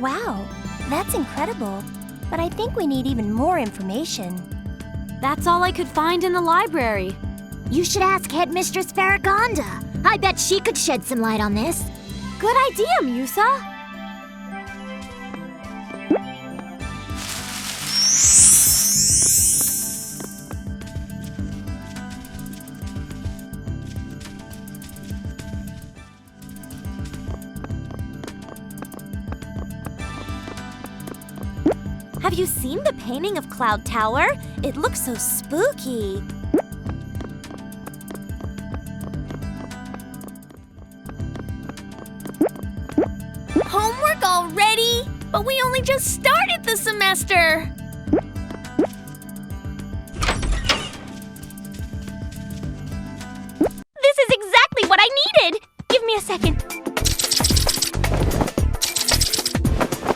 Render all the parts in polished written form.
Wow, that's incredible. But I think we need even more information. That's all I could find in the library. You should ask Headmistress Farragonda. I bet she could shed some light on this. Good idea, Musa. Have you seen the painting of Cloud Tower? It looks so spooky. Homework already? But we only just started the semester! This is exactly what I needed! Give me a second.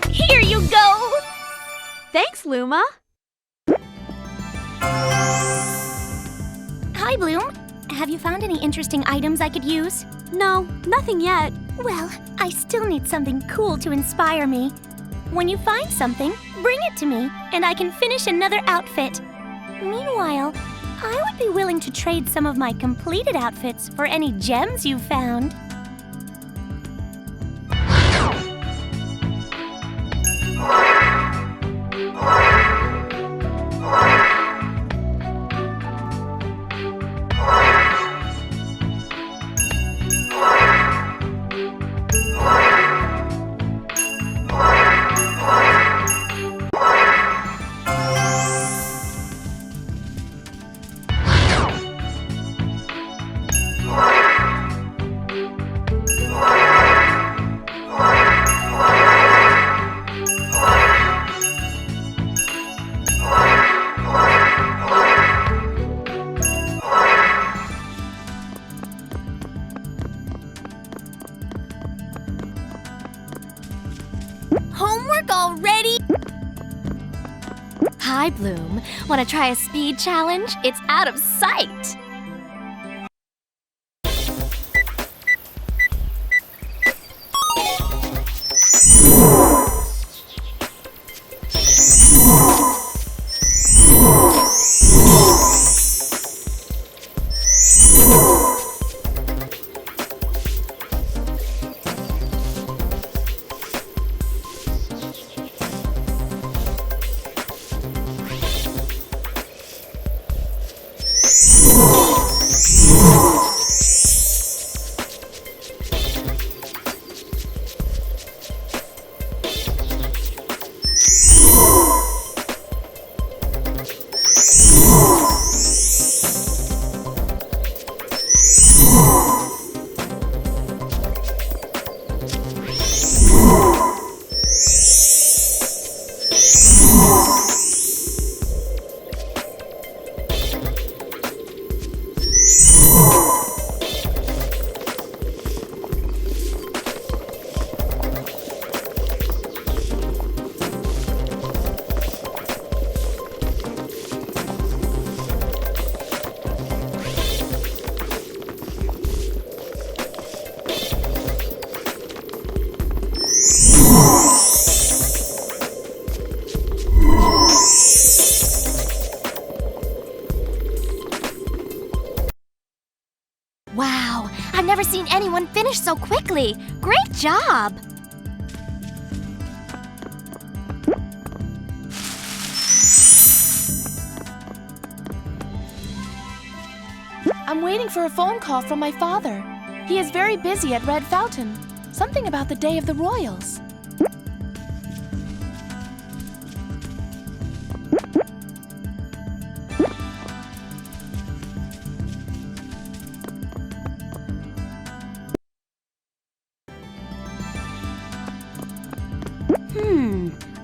Here you go! Thanks, Luma. Hi, Bloom. Have you found any interesting items I could use? No, nothing yet. Well, I still need something cool to inspire me. When you find something, bring it to me, and I can finish another outfit. Meanwhile, I would be willing to trade some of my completed outfits for any gems you've found. Homework already? Hi, Bloom. Want to try a speed challenge? It's out of sight. Wow, I've never seen anyone finish so quickly. Great job! I'm waiting for a phone call from my father. He is very busy at Red Fountain. Something about the Day of the Royals.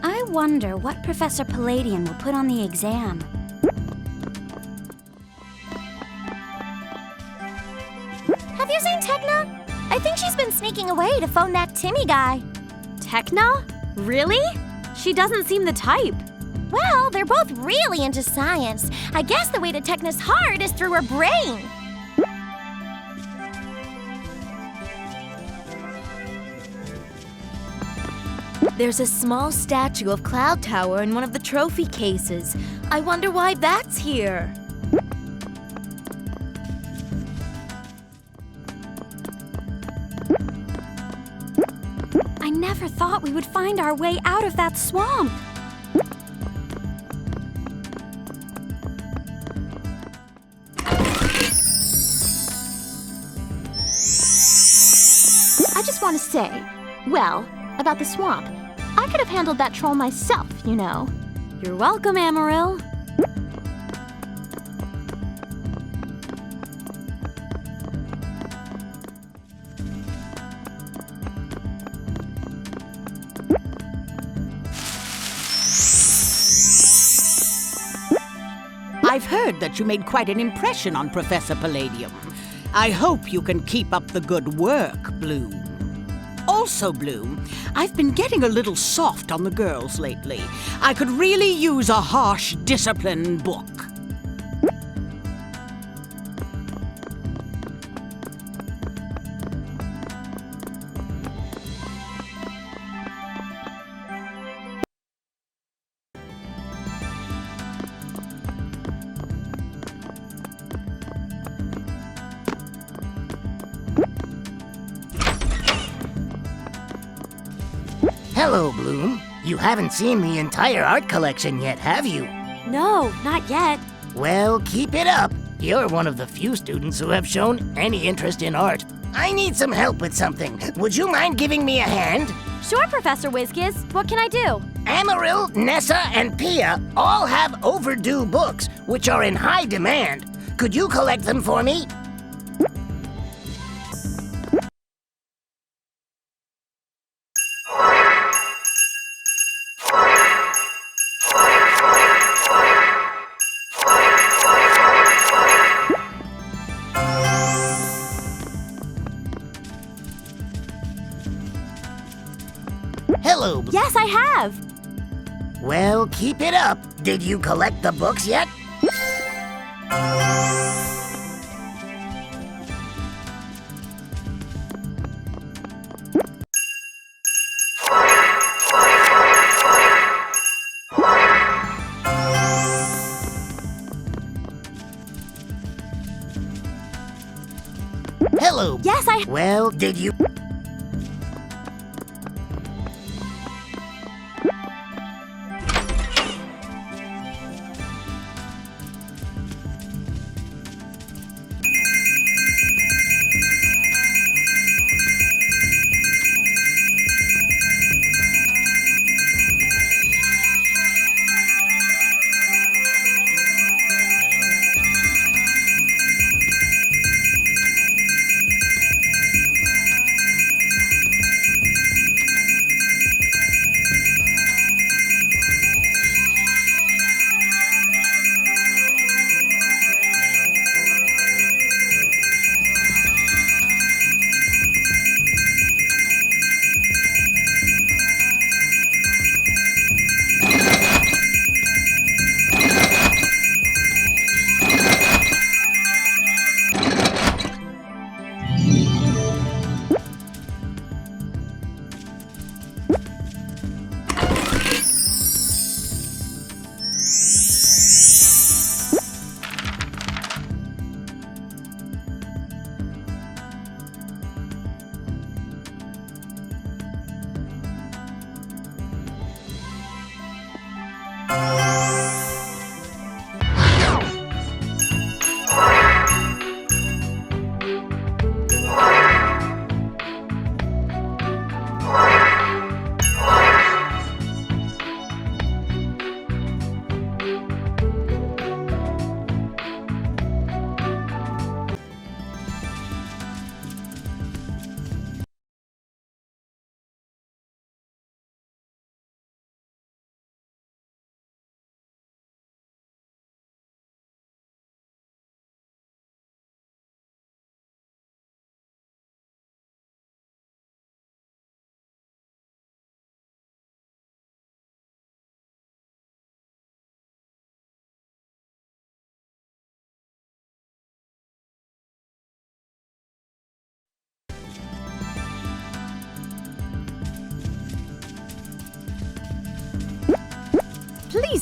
I wonder what Professor Palladian will put on the exam. Have you seen Tecna? I think she's been sneaking away to phone that Timmy guy. Tecna? Really? She doesn't seem the type. Well, they're both really into science. I guess the way to Tecna's heart is through her brain. There's a small statue of Cloud Tower in one of the trophy cases. I wonder why that's here. I never thought we would find our way out of that swamp. I just want to say, well, about the swamp. I could have handled that troll myself, you know. You're welcome, Amaryl. I've heard that you made quite an impression on Professor Palladium. I hope you can keep up the good work, Bloom. Also, Bloom, I've been getting a little soft on the girls lately. I could really use a harsh discipline book. Hello, Bloom. You haven't seen the entire art collection yet, have you? No, not yet. Well, keep it up. You're one of the few students who have shown any interest in art. I need some help with something. Would you mind giving me a hand? Sure, Professor Whiskers. What can I do? Amaryl, Nessa, and Pia all have overdue books, which are in high demand. Could you collect them for me? Hello. Yes, I have. Well, keep it up. Did you collect the books yet? Hello. Yes, I... Well, did you...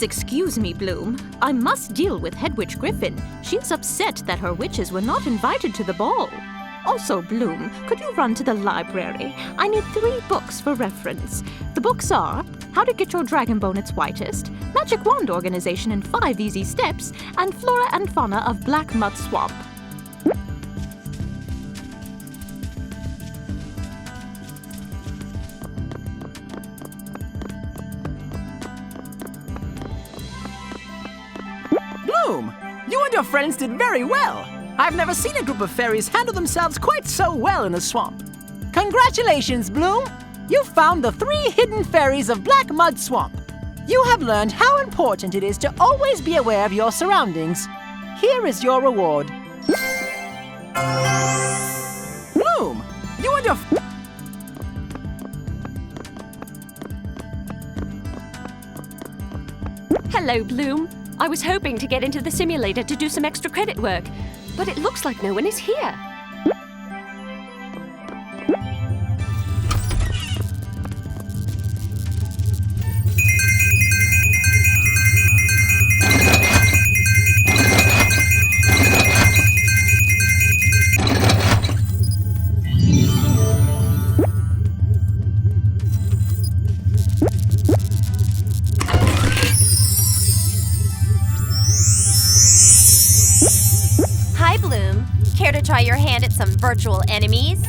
Please excuse me, Bloom. I must deal with Head Witch Griffin. She's upset that her witches were not invited to the ball. Also, Bloom, could you run to the library? I need 3 books for reference. The books are How to Get Your Dragon Bone Its Whitest, Magic Wand Organization in 5 Easy Steps, and Flora and Fauna of Black Mud Swamp. Bloom, you and your friends did very well. I've never seen a group of fairies handle themselves quite so well in a swamp. Congratulations, Bloom! You found the 3 hidden fairies of Black Mud Swamp. You have learned how important it is to always be aware of your surroundings. Here is your reward. Bloom, you and your... Hello, Bloom. I was hoping to get into the simulator to do some extra credit work, but it looks like no one is here. Hi, Bloom. Care to try your hand at some virtual enemies?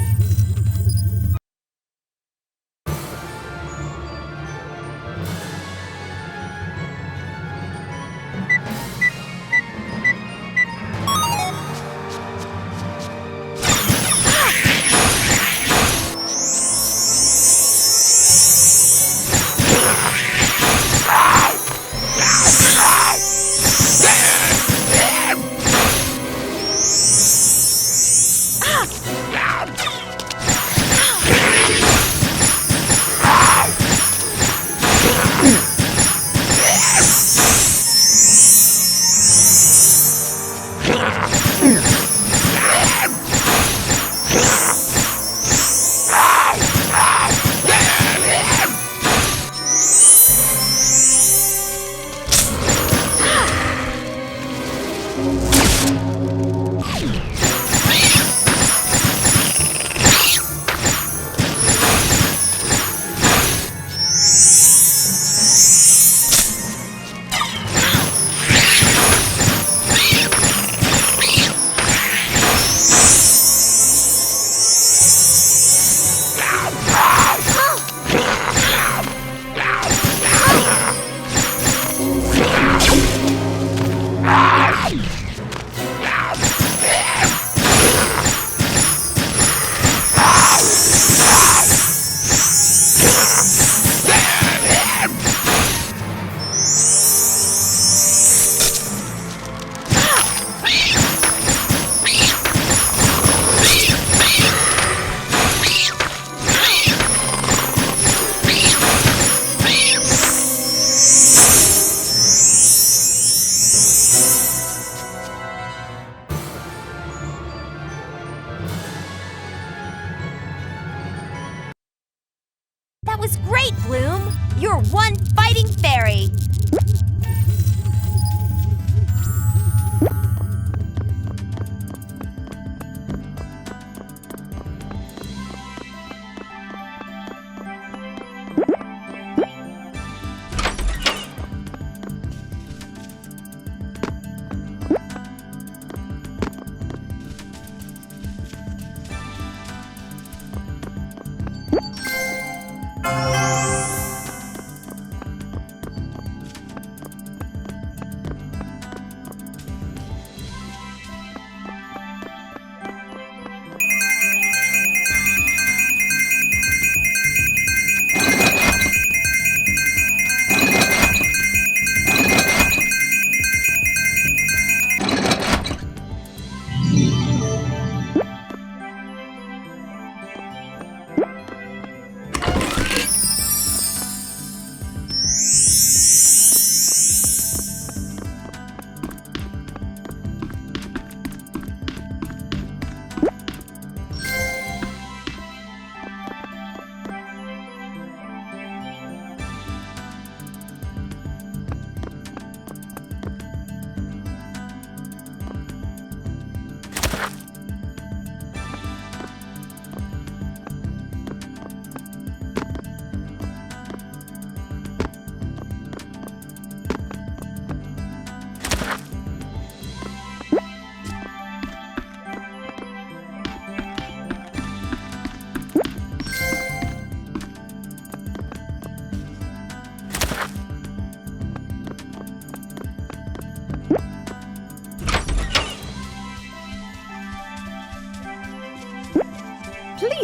That was great, Bloom! You're one fighting fairy!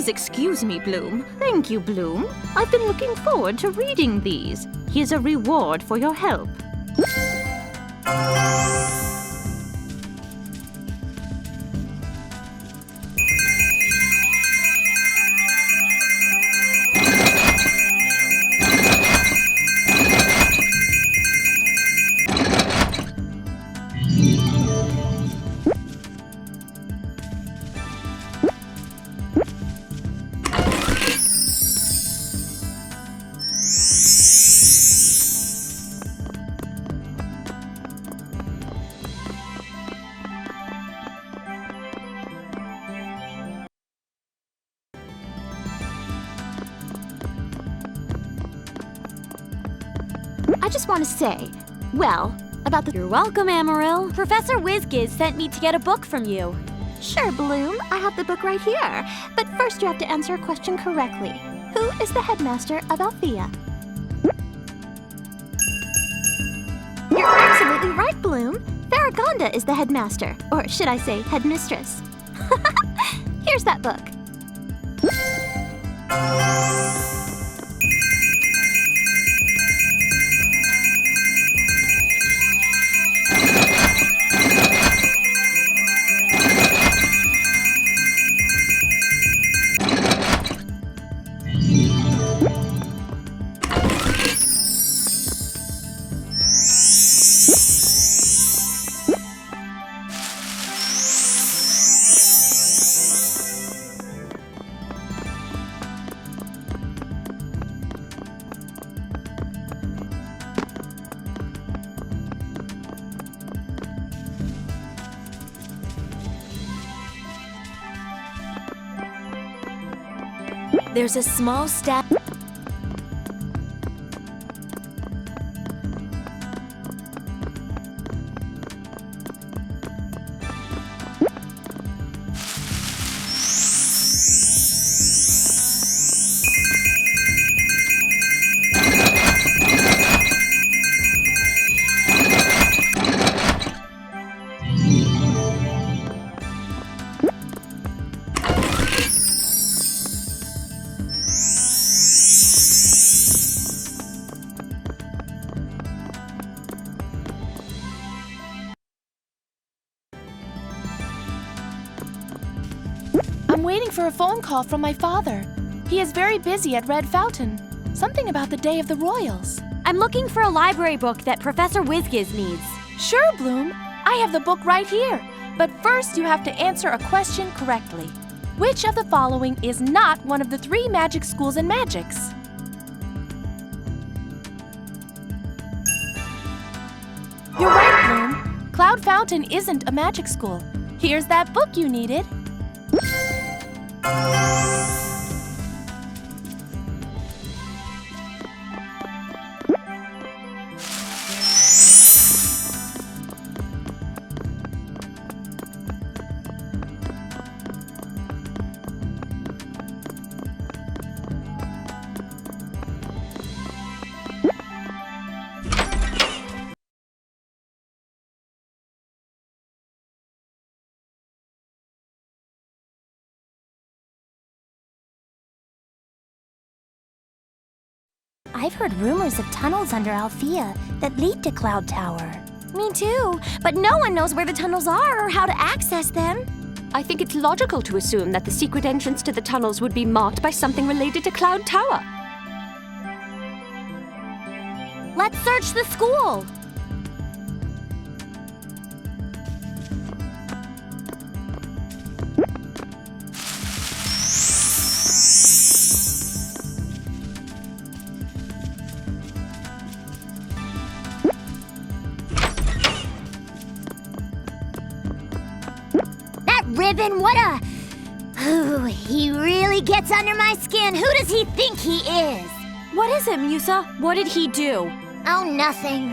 Please excuse me, Bloom. Thank you, Bloom. I've been looking forward to reading these. Here's a reward for your help. I just want to say, well, about the... You're welcome, Amaryl. Professor Whisk sent me to get a book from you. Sure, Bloom. I have the book right here. But first you have to answer a question correctly. Who is the headmaster of Alfea? You're absolutely right, Bloom. Faragonda is the headmaster. Or should I say, headmistress. Here's that book. There's a small stack. I'm waiting for a phone call from my father. He is very busy at Red Fountain. Something about the Day of the Royals. I'm looking for a library book that Professor Whisk needs. Sure, Bloom. I have the book right here. But first you have to answer a question correctly. Which of the following is not one of the 3 magic schools in magics? You're right, Bloom. Cloud Fountain isn't a magic school. Here's that book you needed. I've heard rumors of tunnels under Alfea that lead to Cloud Tower. Me too, but no one knows where the tunnels are or how to access them. I think it's logical to assume that the secret entrance to the tunnels would be marked by something related to Cloud Tower. Let's search the school. Ribbon, what a... Ooh, he really gets under my skin. Who does he think he is? What is it, Musa? What did he do? Oh, nothing.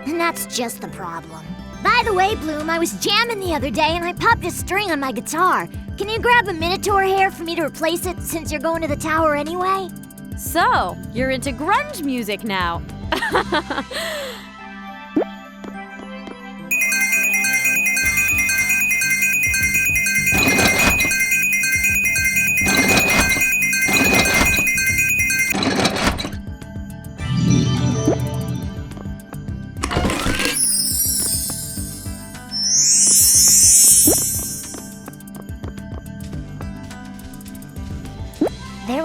And that's just the problem. By the way, Bloom, I was jamming the other day and I popped a string on my guitar. Can you grab a Minotaur hair for me to replace it since you're going to the tower anyway? So, you're into grunge music now.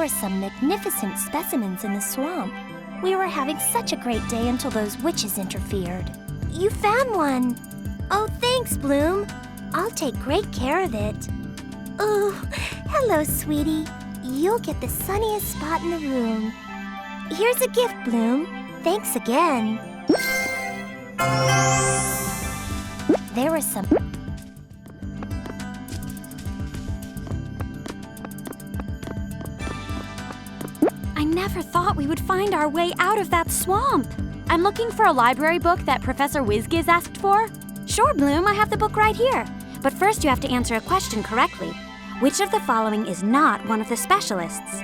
were some magnificent specimens in the swamp. We were having such a great day until those witches interfered. You found one. Oh, thanks, Bloom. I'll take great care of it. Oh, hello, sweetie. You'll get the sunniest spot in the room. Here's a gift, Bloom. Thanks again. There was some... I never thought we would find our way out of that swamp. I'm looking for a library book that Professor Whisk asked for. Sure, Bloom, I have the book right here. But first you have to answer a question correctly. Which of the following is not one of the specialists?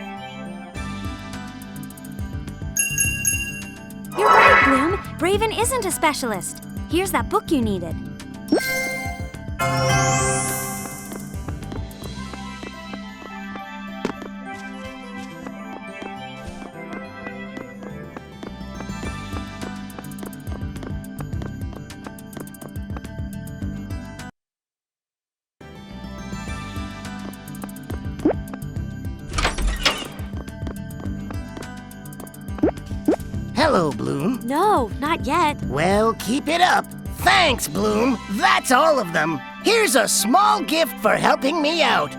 You're right, Bloom. Braven isn't a specialist. Here's that book you needed. Hello, Bloom. No, not yet. Well, keep it up. Thanks, Bloom. That's all of them. Here's a small gift for helping me out.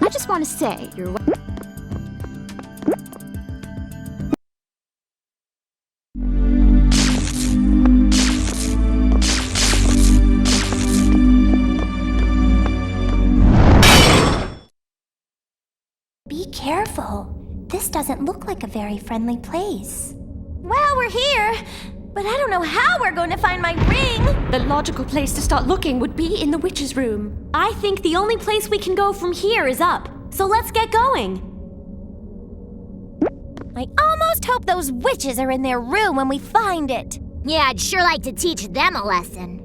I just want to say, you're Be careful. This doesn't look like a very friendly place. Well, we're here, but I don't know how we're going to find my ring. The logical place to start looking would be in the witch's room. I think the only place we can go from here is up. So let's get going. I almost hope those witches are in their room when we find it. Yeah, I'd sure like to teach them a lesson.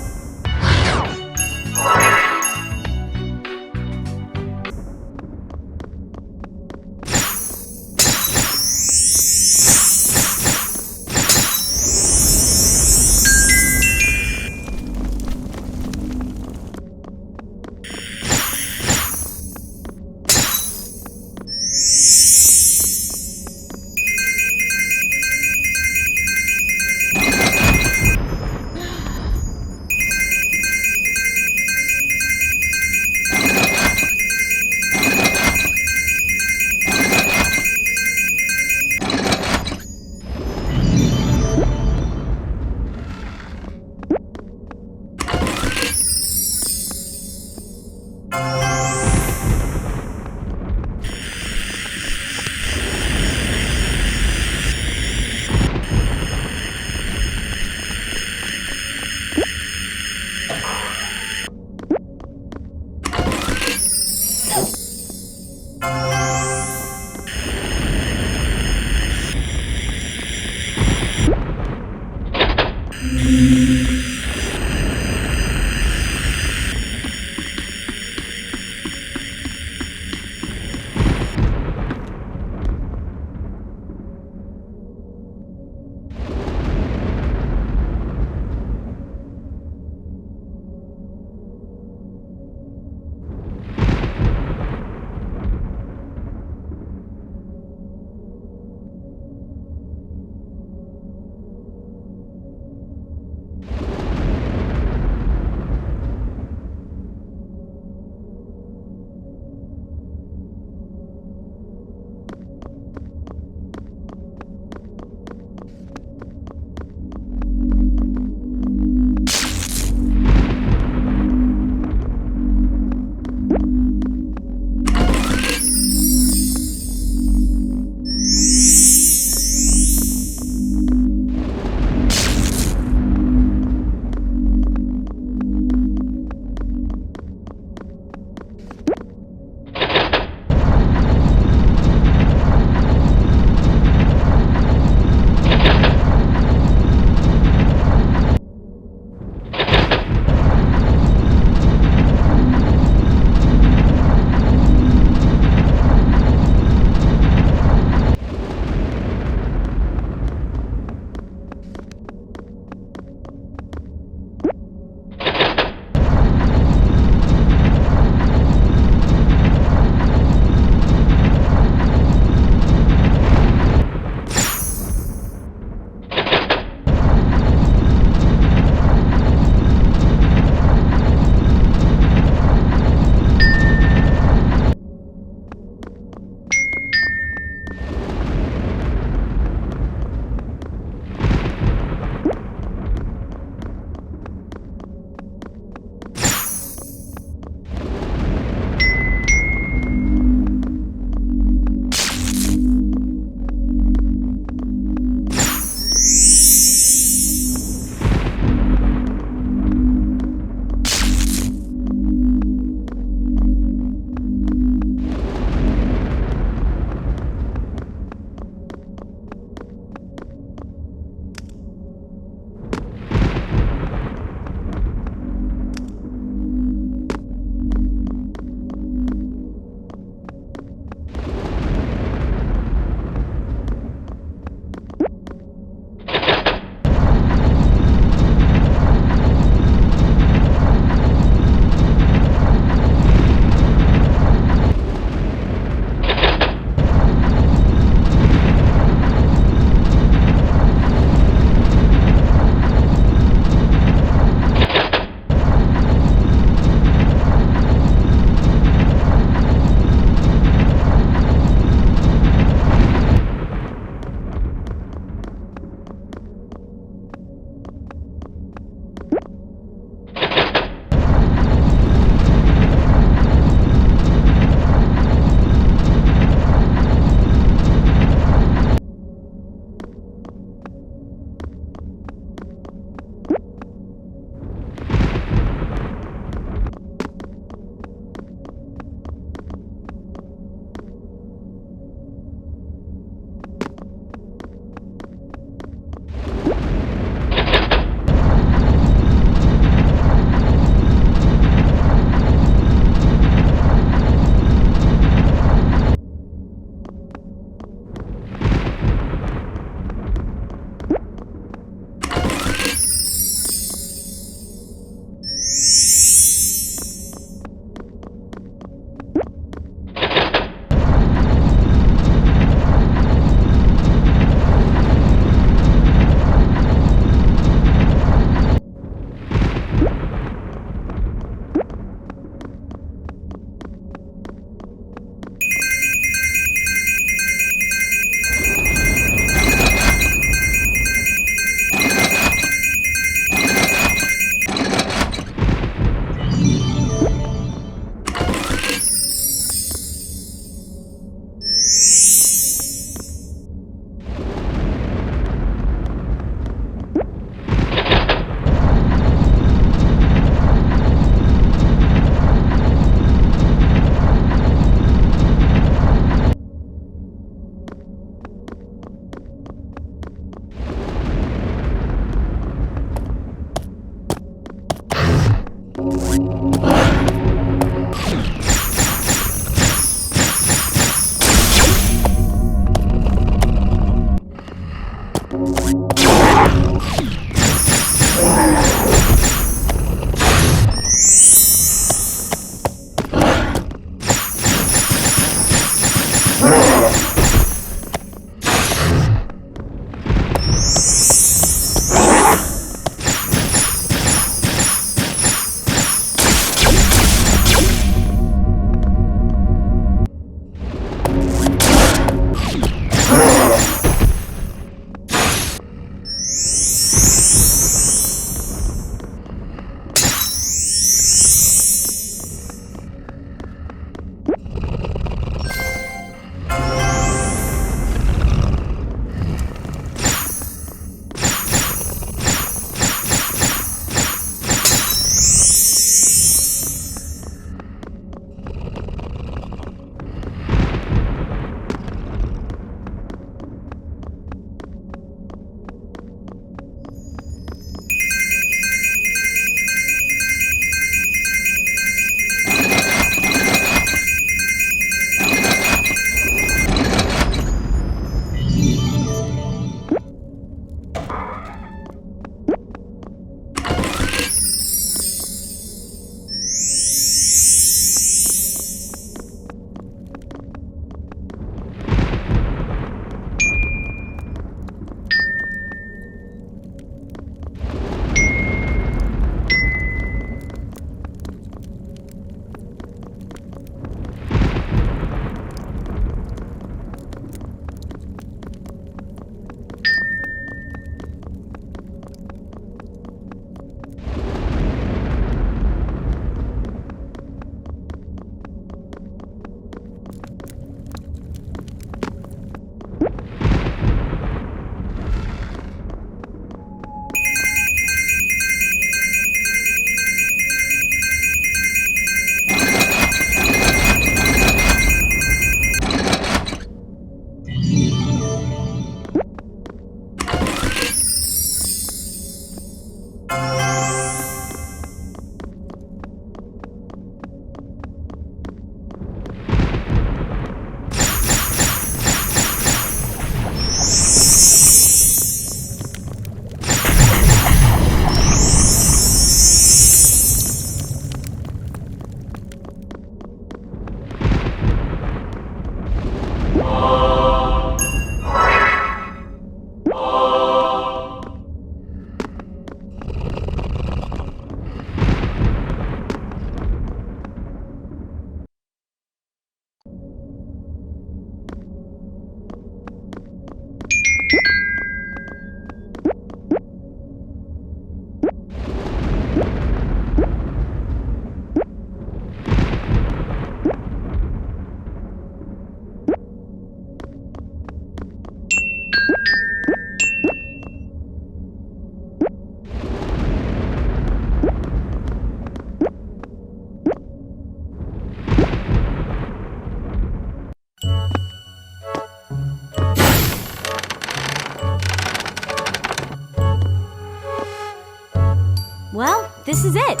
this is it.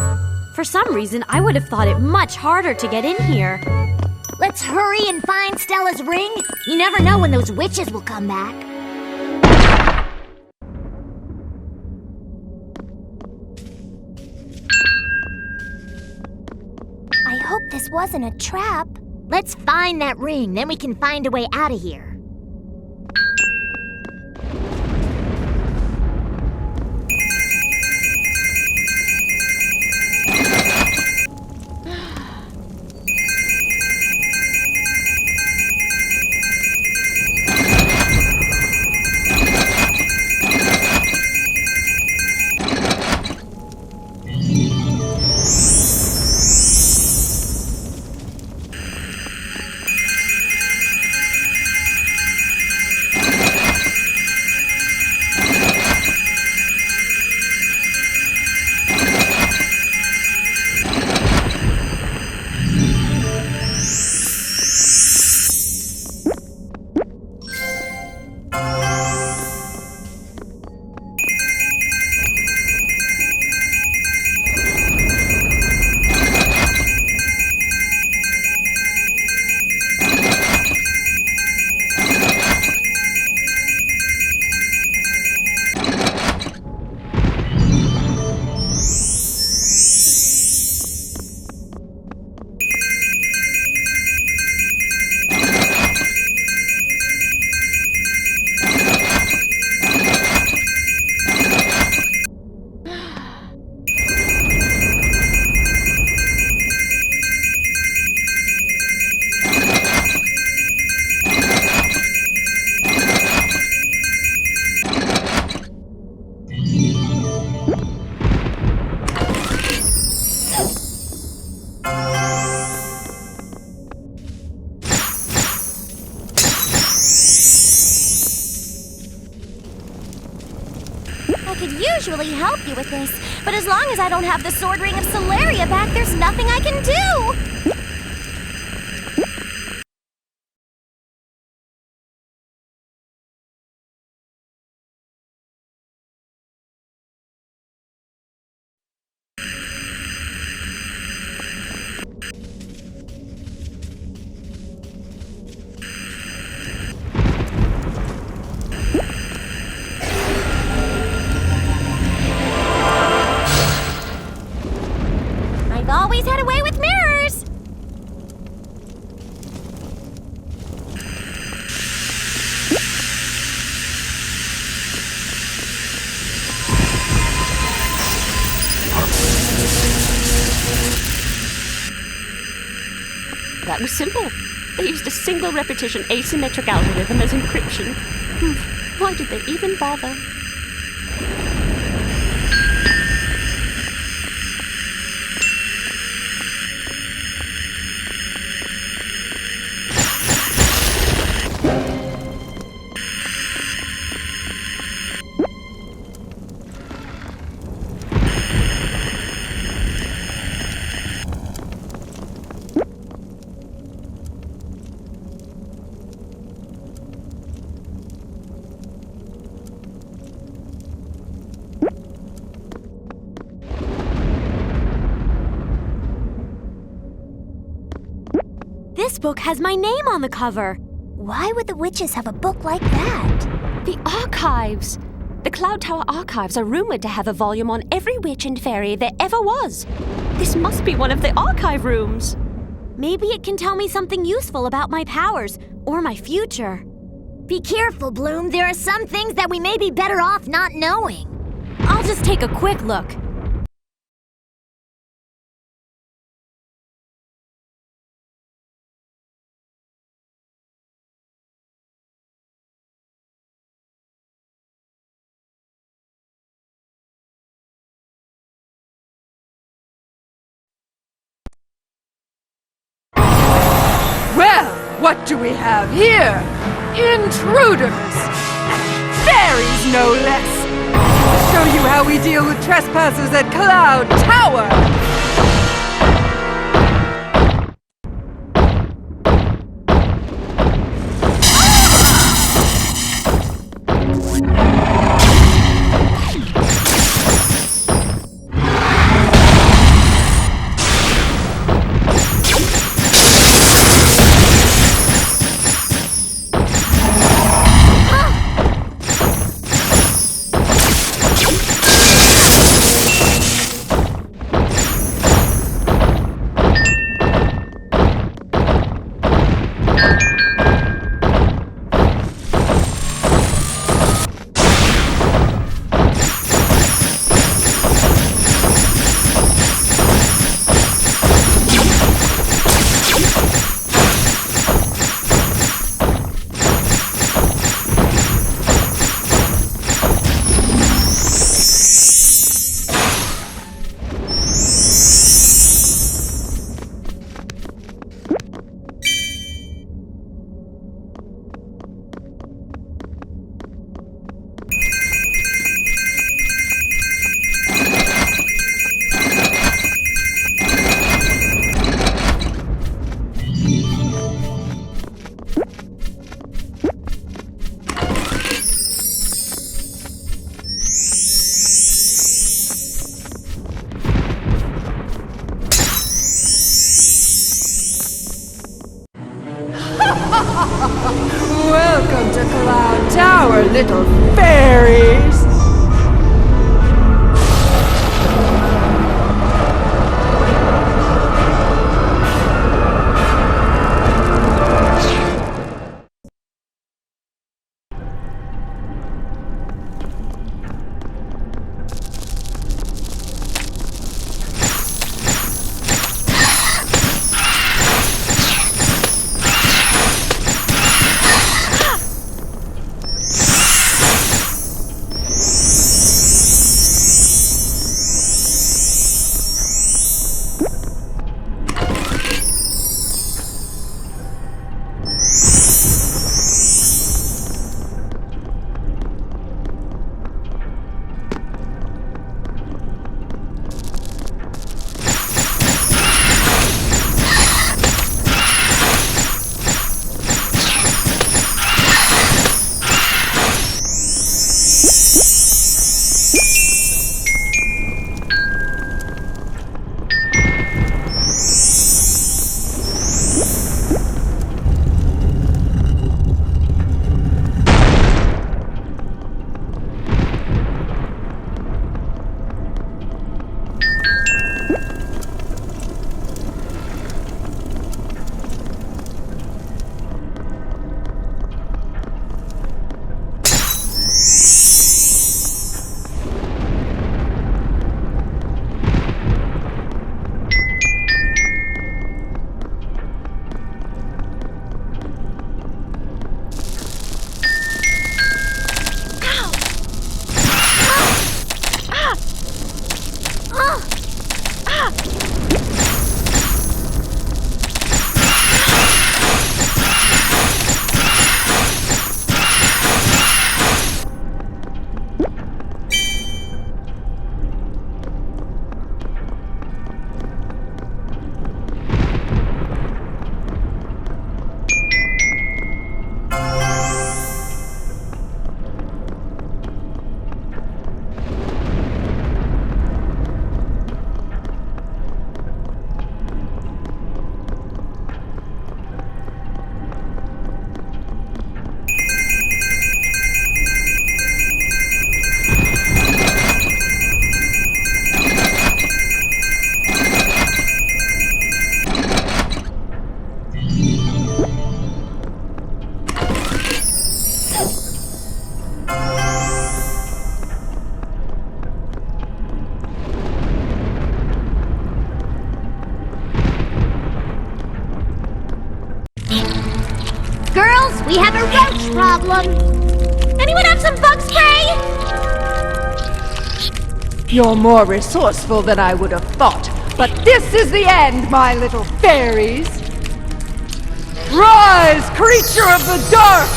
For some reason, I would have thought it much harder to get in here. Let's hurry and find Stella's ring. You never know when those witches will come back. I hope this wasn't a trap. Let's find that ring, then we can find a way out of here. I could usually help you with this, but as long as I don't have the sword ring of Celeria back, there's nothing I can do! I've always had a way with mirrors! That was simple. They used a single repetition asymmetric algorithm as encryption. Why did they even bother? This book has my name on the cover. Why would the witches have a book like that? The archives! The Cloud Tower archives are rumored to have a volume on every witch and fairy there ever was. This must be one of the archive rooms. Maybe it can tell me something useful about my powers or my future. Be careful, Bloom. There are some things that we may be better off not knowing. I'll just take a quick look. Well, what do we have here? Intruders! Fairies, no less! I'll show you how we deal with trespassers at Cloud Tower! little fairies! Girls, we have a roach problem. Anyone have some bug spray? You're more resourceful than I would have thought, but this is the end, my little fairies! Rise, creature of the dark!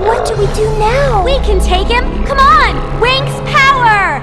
What do we do now? We can take him. Come on! Winx power!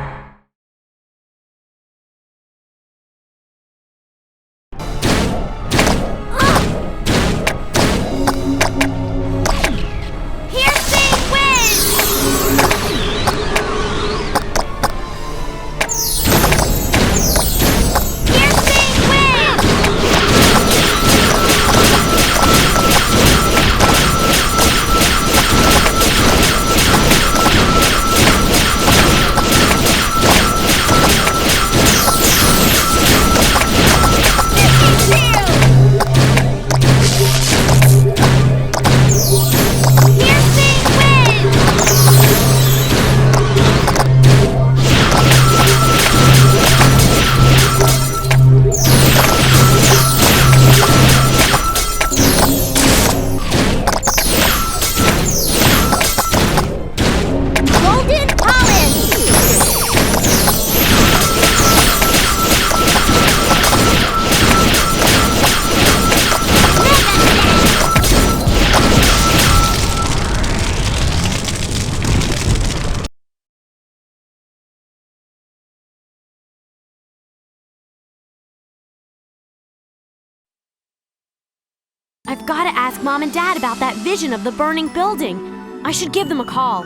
I've got to ask Mom and Dad about that vision of the burning building. I should give them a call.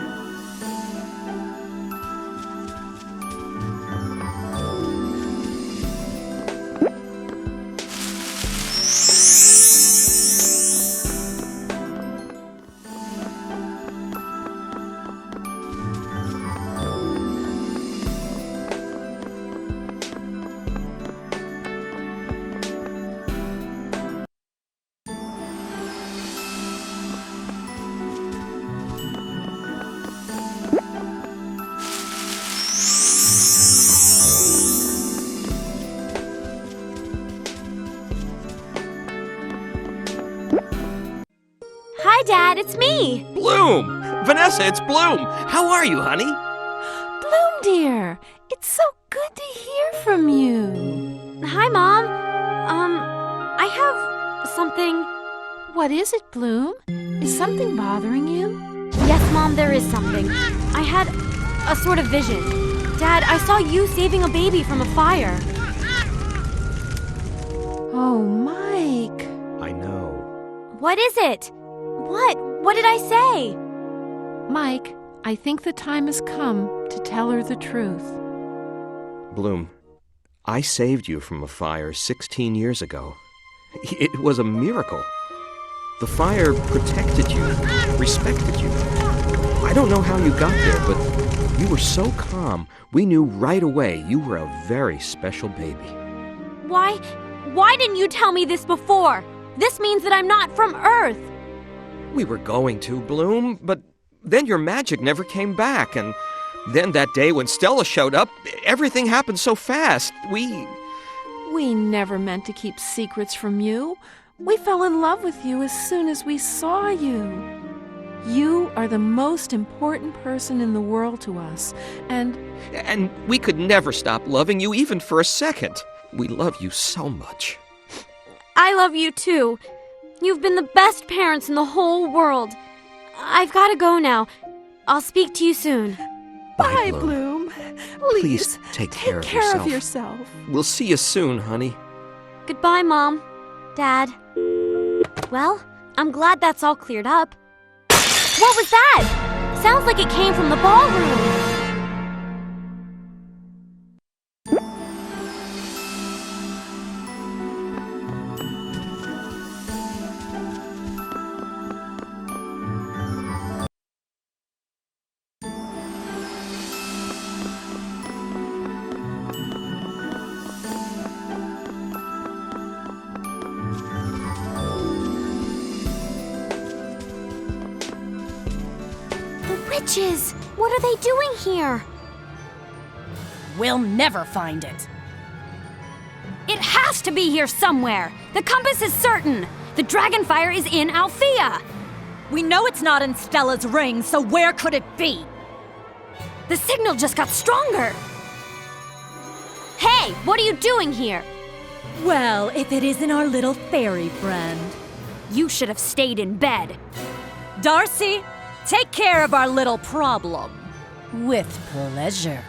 it's me! Bloom! Vanessa, it's Bloom! How are you, honey? Bloom, dear, it's so good to hear from you. Hi, Mom. I have something. What is it, Bloom? Is something bothering you? Yes, Mom, there is something. I had a sort of vision. Dad, I saw you saving a baby from a fire. Oh, Mike. I know. What is it? What? What did I say? Mike, I think the time has come to tell her the truth. Bloom, I saved you from a fire 16 years ago. It was a miracle. The fire protected you, respected you. I don't know how you got there, but you were so calm. We knew right away you were a very special baby. Why didn't you tell me this before? This means that I'm not from Earth. We were going to, Bloom, but then your magic never came back, and then that day when Stella showed up, everything happened so fast. We never meant to keep secrets from you. We fell in love with you as soon as we saw you. You are the most important person in the world to us, and we could never stop loving you even for a second. We love you so much. I love you too. You've been the best parents in the whole world. I've got to go now. I'll speak to you soon. Bye, Bloom. Please take care of yourself. We'll see you soon, honey. Goodbye, Mom. Dad. Well, I'm glad that's all cleared up. What was that? Sounds like it came from the ballroom. Witches! What are they doing here? We'll never find it. It has to be here somewhere. The compass is certain. The dragonfire is in Alfea. We know it's not in Stella's ring, so where could it be? The signal just got stronger. Hey, what are you doing here? Well, if it isn't our little fairy friend. You should have stayed in bed. Darcy, take care of our little problem. With pleasure.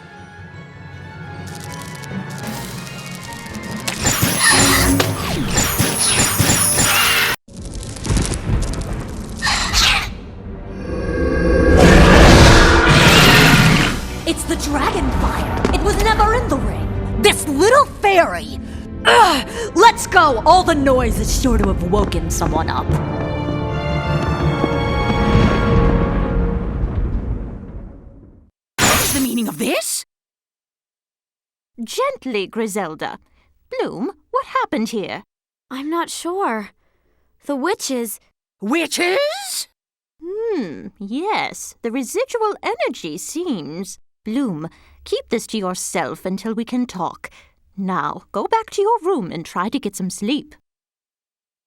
It's the dragonfire. It was never in the ring. This little fairy. Ugh, let's go. All the noise is sure to have woken someone up. What's the meaning of this? Gently, Griselda. Bloom, what happened here? I'm not sure. The witches... Witches? Yes. The residual energy seems... Bloom, keep this to yourself until we can talk. Now, go back to your room and try to get some sleep.